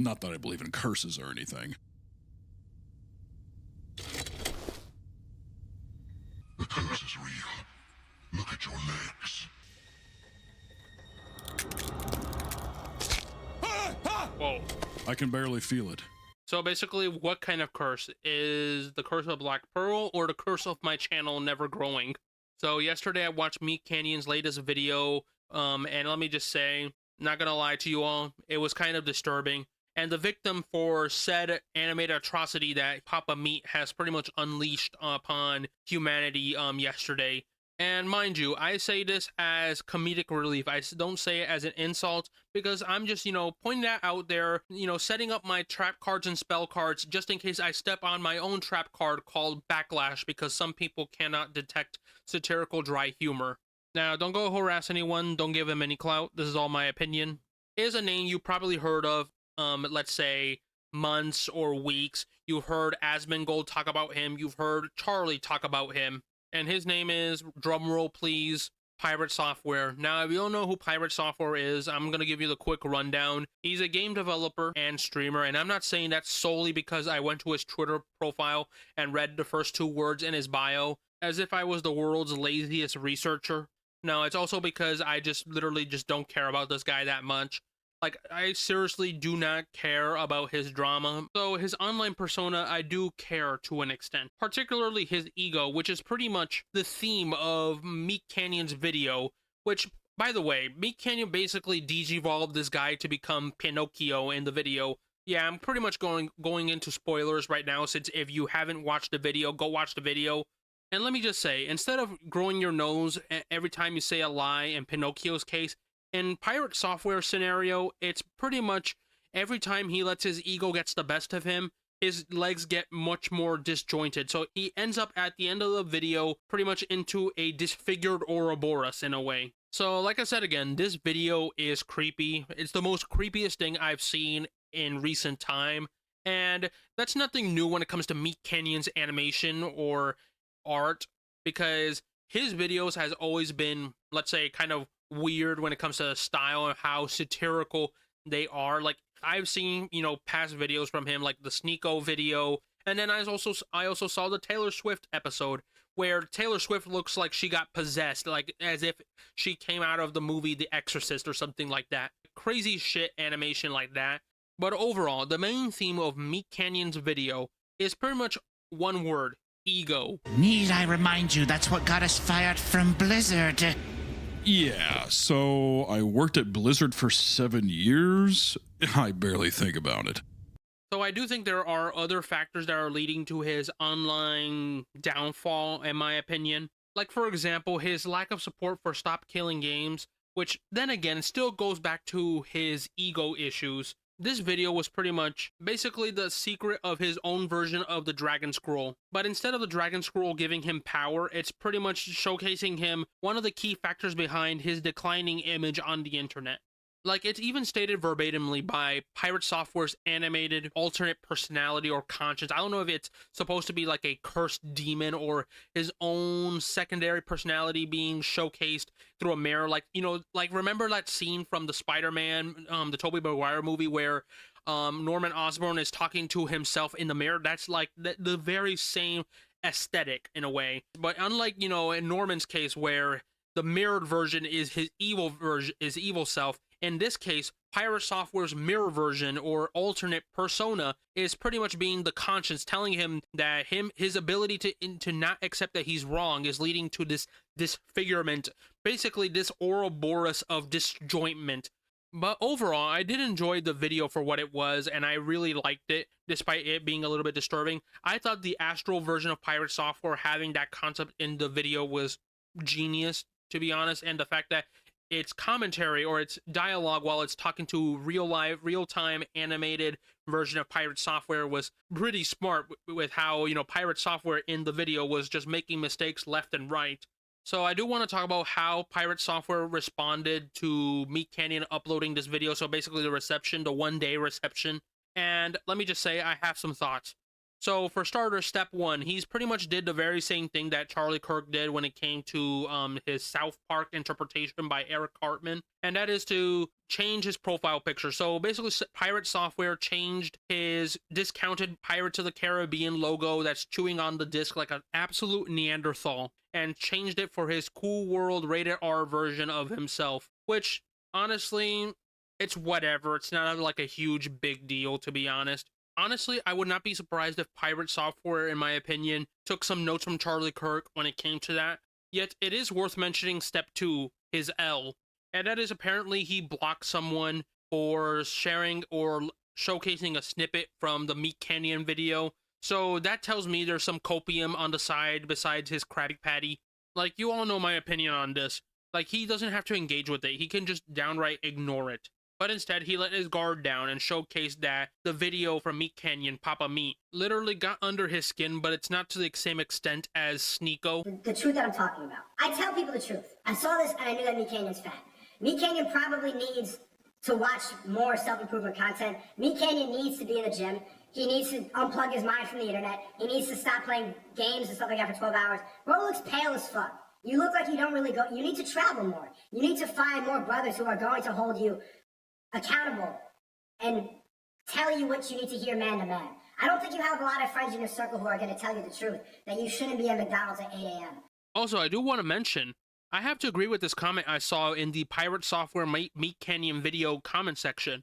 Not that I believe in curses or anything. The curse is real. Look at your legs. Whoa. I can barely feel it. So basically, what kind of curse? Is the curse of Black Pearl or the curse of my channel never growing? So yesterday I watched MeatCanyon's latest video, and let me just say, not gonna lie to you all, it was kind of disturbing. And the victim for said animated atrocity that Papa Meat has pretty much unleashed upon humanity yesterday. And mind you, I say this as comedic relief. I don't say it as an insult because I'm just, pointing that out there, setting up my trap cards and spell cards just in case I step on my own trap card called Backlash because some people cannot detect satirical dry humor. Now, don't go harass anyone. Don't give him any clout. This is all my opinion. Is a name you probably heard of, let's say, months or weeks. You've heard Asmongold talk about him. You've heard Charlie talk about him. And his name is, drumroll please, Pirate Software. Now, if you don't know who Pirate Software is, I'm going to give you the quick rundown. He's a game developer and streamer, and I'm not saying that solely because I went to his Twitter profile and read the first 2 words in his bio, as if I was the world's laziest researcher. No, it's also because I just literally just don't care about this guy that much. Like, I seriously do not care about his drama. So his online persona, I do care to an extent. Particularly his ego, which is pretty much the theme of MeatCanyon's video, which, by the way, MeatCanyon basically digivolved this guy to become Pinocchio in the video. Yeah, I'm pretty much going into spoilers right now, since if you haven't watched the video, go watch the video. And let me just say, instead of growing your nose every time you say a lie in Pinocchio's case, in Pirate Software scenario, it's pretty much every time he lets his ego gets the best of him, his legs get much more disjointed. So he ends up at the end of the video pretty much into a disfigured Ouroboros in a way. So like I said again, this video is creepy. It's the most creepiest thing I've seen in recent time. And that's nothing new when it comes to MeatCanyon's animation or art, because his videos has always been, let's say, kind of weird when it comes to the style and how satirical they are. Like, I've seen, past videos from him, like the Sneeko video, and then I also saw the Taylor Swift episode where Taylor Swift looks like she got possessed, like as if she came out of the movie The Exorcist or something like that. Crazy shit animation like that. But overall, the main theme of MeatCanyon's video is pretty much one word: ego. Need I remind you that's what got us fired from Blizzard? Yeah, so I worked at Blizzard for 7 years. I barely think about it. So I do think there are other factors that are leading to his online downfall, in my opinion. Like, for example, his lack of support for Stop Killing Games, which then again still goes back to his ego issues. This video was pretty much basically the secret of his own version of the Dragon Scroll. But instead of the Dragon Scroll giving him power, it's pretty much showcasing him one of the key factors behind his declining image on the internet. Like, it's even stated verbatimly by Pirate Software's animated alternate personality or conscience. I don't know if it's supposed to be like a cursed demon or his own secondary personality being showcased through a mirror. Like, like, remember that scene from the Spider-Man, the Tobey Maguire movie where Norman Osborn is talking to himself in the mirror? That's like the very same aesthetic in a way. But unlike, in Norman's case where the mirrored version is his evil self, in this case, Pirate Software's mirror version or alternate persona is pretty much being the conscience, telling him that his ability to not accept that he's wrong is leading to this disfigurement, basically this Ouroboros of disjointment. But overall, I did enjoy the video for what it was, and I really liked it, despite it being a little bit disturbing. I thought the Astral version of Pirate Software having that concept in the video was genius, to be honest, and the fact that its commentary or its dialogue while it's talking to real-time animated version of Pirate Software was pretty smart with how, Pirate Software in the video was just making mistakes left and right. So I do want to talk about how Pirate Software responded to MeatCanyon uploading this video. So basically the reception, the one-day reception. And let me just say, I have some thoughts. So for starters, step one, he's pretty much did the very same thing that Charlie Kirk did when it came to his South Park interpretation by Eric Cartman, and that is to change his profile picture. So basically, Pirate Software changed his discounted Pirates of the Caribbean logo that's chewing on the disc like an absolute Neanderthal, and changed it for his Cool World rated R version of himself, which honestly, it's whatever. It's not like a huge big deal, to be honest. Honestly, I would not be surprised if Pirate Software, in my opinion, took some notes from Charlie Kirk when it came to that. Yet, it is worth mentioning step 2, his L. And that is apparently he blocked someone for sharing or showcasing a snippet from the Meat Canyon video. So that tells me there's some copium on the side besides his Krabby Patty. Like, you all know my opinion on this. Like, he doesn't have to engage with it. He can just downright ignore it. But instead, he let his guard down and showcased that the video from Meat Canyon, Papa Meat, literally got under his skin, but it's not to the same extent as Sneeko. The truth that I'm talking about. I tell people the truth. I saw this and I knew that Meat Canyon's fat. Meat Canyon probably needs to watch more self-improvement content. Meat Canyon needs to be in the gym. He needs to unplug his mind from the internet. He needs to stop playing games and stuff like that for 12 hours. Bro looks pale as fuck. You look like you don't really go. You need to travel more. You need to find more brothers who are going to hold you accountable and tell you what you need to hear man to man. I don't think you have a lot of friends in your circle who are going to tell you the truth, that you shouldn't be at McDonald's at 8 a.m. Also, I do want to mention, I have to agree with this comment I saw in the Pirate Software Meat Canyon video comment section.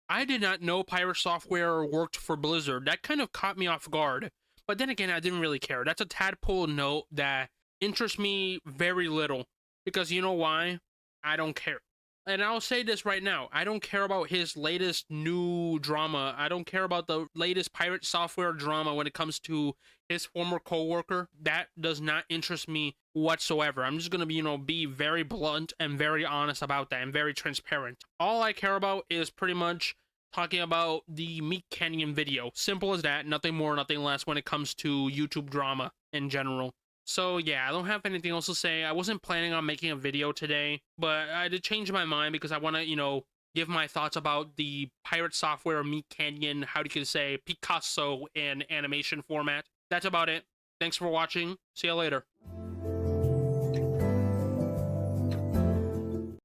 I did not know Pirate Software worked for Blizzard. That kind of caught me off guard. But then again, I didn't really care. That's a tadpole note that interests me very little. Because you know why? I don't care. And I'll say this right now, I don't care about his latest new drama. I don't care about the latest Pirate Software drama when it comes to his former coworker. That does not interest me whatsoever. I'm just going to be very blunt and very honest about that and very transparent. All I care about is pretty much talking about the Meat Canyon video. Simple as that, nothing more, nothing less when it comes to YouTube drama in general. So yeah, I don't have anything else to say. I wasn't planning on making a video today, but I did change my mind because I want to, give my thoughts about the Pirate Software Meat Canyon, how do you say, Picasso in animation format. That's about it. Thanks for watching. See you later.